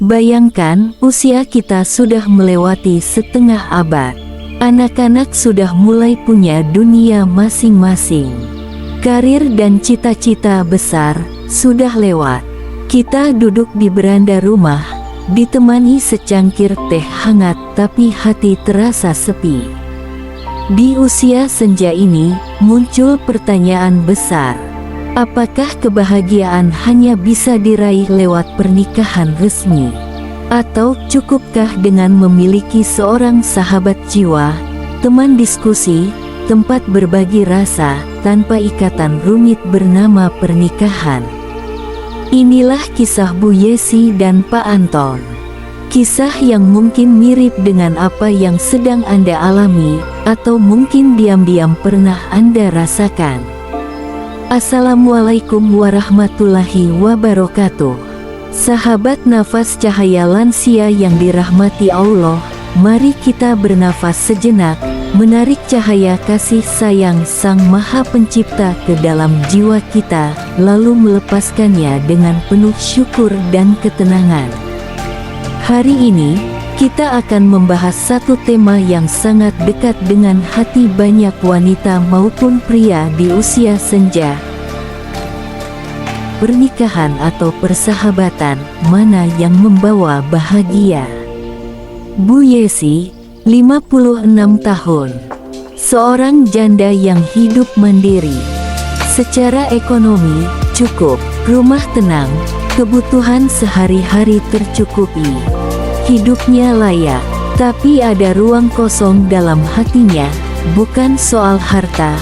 Bayangkan, usia kita sudah melewati setengah abad. Anak-anak sudah mulai punya dunia masing-masing. Karir dan cita-cita besar sudah lewat. Kita duduk di beranda rumah, ditemani secangkir teh hangat, tapi hati terasa sepi. Di usia senja ini, muncul pertanyaan besar. Apakah kebahagiaan hanya bisa diraih lewat pernikahan resmi? Atau cukupkah dengan memiliki seorang sahabat jiwa, teman diskusi, tempat berbagi rasa, tanpa ikatan rumit bernama pernikahan? Inilah kisah Bu Yesi dan Pak Anton. Kisah yang mungkin mirip dengan apa yang sedang Anda alami, atau mungkin diam-diam pernah Anda rasakan. Assalamualaikum warahmatullahi wabarakatuh. Sahabat nafas cahaya lansia yang dirahmati Allah, mari kita bernafas sejenak, menarik cahaya kasih sayang Sang Maha Pencipta ke dalam jiwa kita, lalu melepaskannya dengan penuh syukur dan ketenangan. Hari ini, kita akan membahas satu tema yang sangat dekat dengan hati banyak wanita maupun pria di usia senja. Pernikahan atau persahabatan, mana yang membawa bahagia? Bu Yesi, 56 tahun. Seorang janda yang hidup mandiri. Secara ekonomi, cukup, rumah tenang, kebutuhan sehari-hari tercukupi. Hidupnya layak, tapi ada ruang kosong dalam hatinya, bukan soal harta,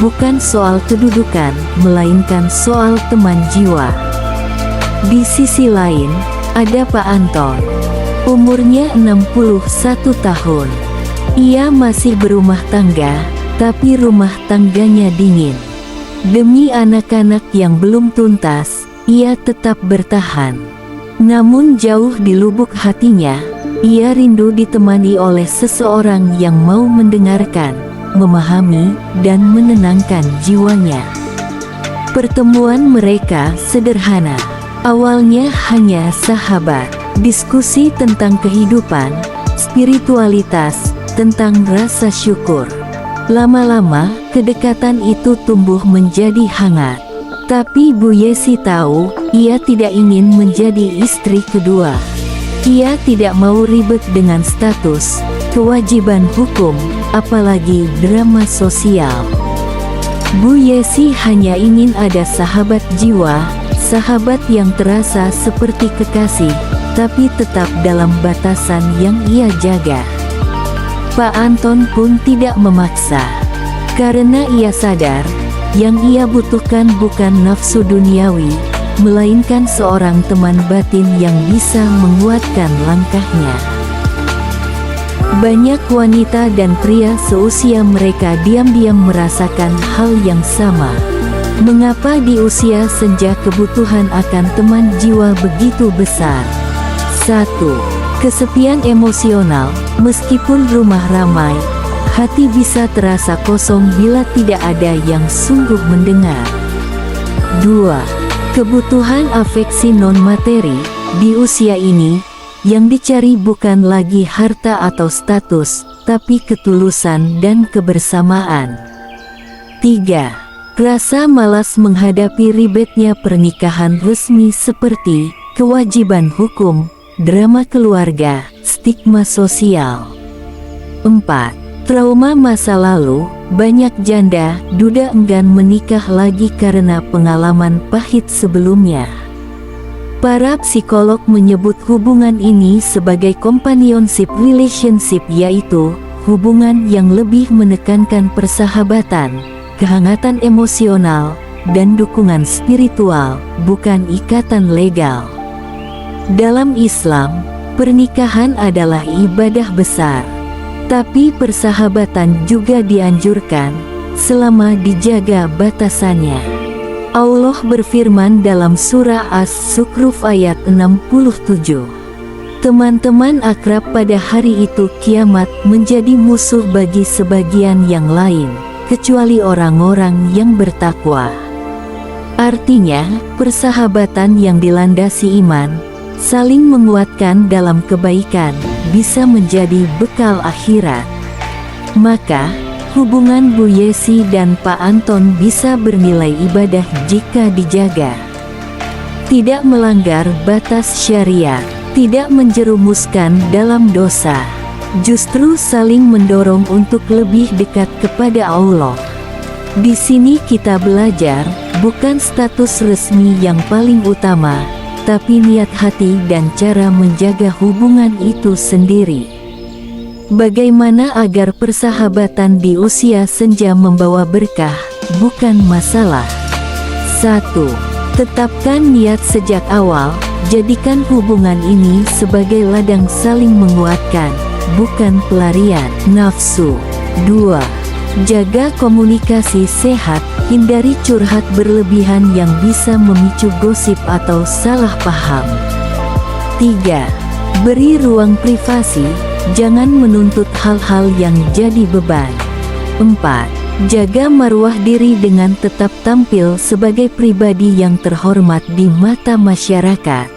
bukan soal kedudukan, melainkan soal teman jiwa. Di sisi lain, ada Pak Anton. Umurnya 61 tahun. Ia masih berumah tangga, tapi rumah tangganya dingin. Demi anak-anak yang belum tuntas, ia tetap bertahan. Namun jauh di lubuk hatinya, ia rindu ditemani oleh seseorang yang mau mendengarkan, memahami, dan menenangkan jiwanya. Pertemuan mereka sederhana. Awalnya hanya sahabat, diskusi tentang kehidupan, spiritualitas, tentang rasa syukur. Lama-lama, kedekatan itu tumbuh menjadi hangat. Tapi Bu Yesi tahu, ia tidak ingin menjadi istri kedua. Ia tidak mau ribet dengan status, kewajiban hukum, apalagi drama sosial. Bu Yesi hanya ingin ada sahabat jiwa, sahabat yang terasa seperti kekasih, tapi tetap dalam batasan yang ia jaga. Pak Anton pun tidak memaksa, karena ia sadar, yang ia butuhkan bukan nafsu duniawi, melainkan seorang teman batin yang bisa menguatkan langkahnya. Banyak wanita dan pria seusia mereka diam-diam merasakan hal yang sama. Mengapa di usia senja kebutuhan akan teman jiwa begitu besar? 1. Kesepian emosional. Meskipun rumah ramai, hati bisa terasa kosong bila tidak ada yang sungguh mendengar. 2. Kebutuhan afeksi non-materi. Di usia ini, yang dicari bukan lagi harta atau status, tapi ketulusan dan kebersamaan. 3. Rasa malas menghadapi ribetnya pernikahan resmi seperti kewajiban hukum, drama keluarga, stigma sosial. 4. Trauma masa lalu. Banyak janda, duda enggan menikah lagi karena pengalaman pahit sebelumnya. Para psikolog menyebut hubungan ini sebagai companionship relationship, yaitu hubungan yang lebih menekankan persahabatan, kehangatan emosional, dan dukungan spiritual, bukan ikatan legal. Dalam Islam, pernikahan adalah ibadah besar. Tapi persahabatan juga dianjurkan, selama dijaga batasannya. Allah berfirman dalam surah As-Zukhruf ayat 67. Teman-teman akrab pada hari itu kiamat menjadi musuh bagi sebagian yang lain, kecuali orang-orang yang bertakwa. Artinya, persahabatan yang dilandasi iman, Saling menguatkan dalam kebaikan bisa menjadi bekal akhirat. Maka, hubungan Bu Yesi dan Pak Anton bisa bernilai ibadah jika dijaga. Tidak melanggar batas syariat, tidak menjerumuskan dalam dosa. Justru saling mendorong untuk lebih dekat kepada Allah. Di sini kita belajar, bukan status resmi yang paling utama, tapi niat hati dan cara menjaga hubungan itu sendiri. Bagaimana agar persahabatan di usia senja membawa berkah, bukan masalah. 1. Tetapkan niat sejak awal, jadikan hubungan ini sebagai ladang saling menguatkan, bukan pelarian nafsu. 2. Jaga komunikasi sehat, hindari curhat berlebihan yang bisa memicu gosip atau salah paham. 3. Beri ruang privasi, jangan menuntut hal-hal yang jadi beban. 4. Jaga marwah diri dengan tetap tampil sebagai pribadi yang terhormat di mata masyarakat.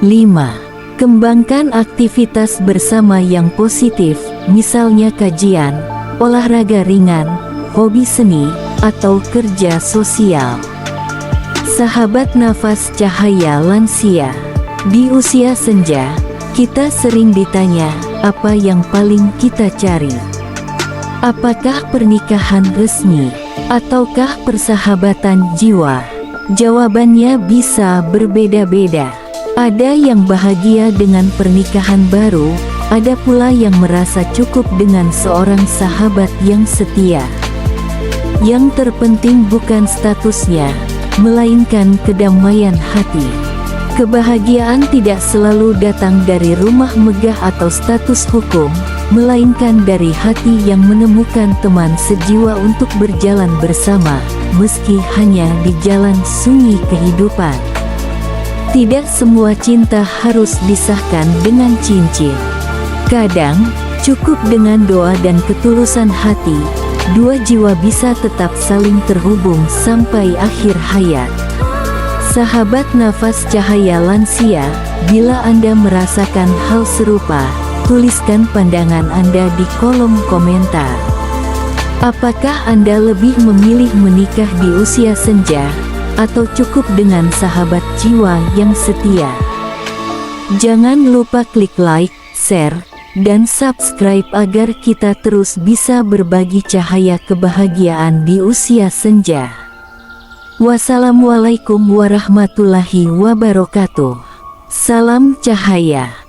5. Kembangkan aktivitas bersama yang positif, misalnya kajian, olahraga ringan, hobi seni, atau kerja sosial. Sahabat nafas cahaya lansia. Di usia senja, kita sering ditanya, apa yang paling kita cari? Apakah pernikahan resmi, ataukah persahabatan jiwa? Jawabannya bisa berbeda-beda. Ada yang bahagia dengan pernikahan baru, ada pula yang merasa cukup dengan seorang sahabat yang setia. Yang terpenting bukan statusnya, melainkan kedamaian hati. Kebahagiaan tidak selalu datang dari rumah megah atau status hukum, melainkan dari hati yang menemukan teman sejiwa untuk berjalan bersama, meski hanya di jalan sunyi kehidupan. Tidak semua cinta harus disahkan dengan cincin. Kadang, cukup dengan doa dan ketulusan hati, dua jiwa bisa tetap saling terhubung sampai akhir hayat. Sahabat nafas cahaya lansia, bila Anda merasakan hal serupa, tuliskan pandangan Anda di kolom komentar. Apakah Anda lebih memilih menikah di usia senja, atau cukup dengan sahabat jiwa yang setia? Jangan lupa klik like, share, dan subscribe agar kita terus bisa berbagi cahaya kebahagiaan di usia senja. Wassalamualaikum warahmatullahi wabarakatuh. Salam cahaya.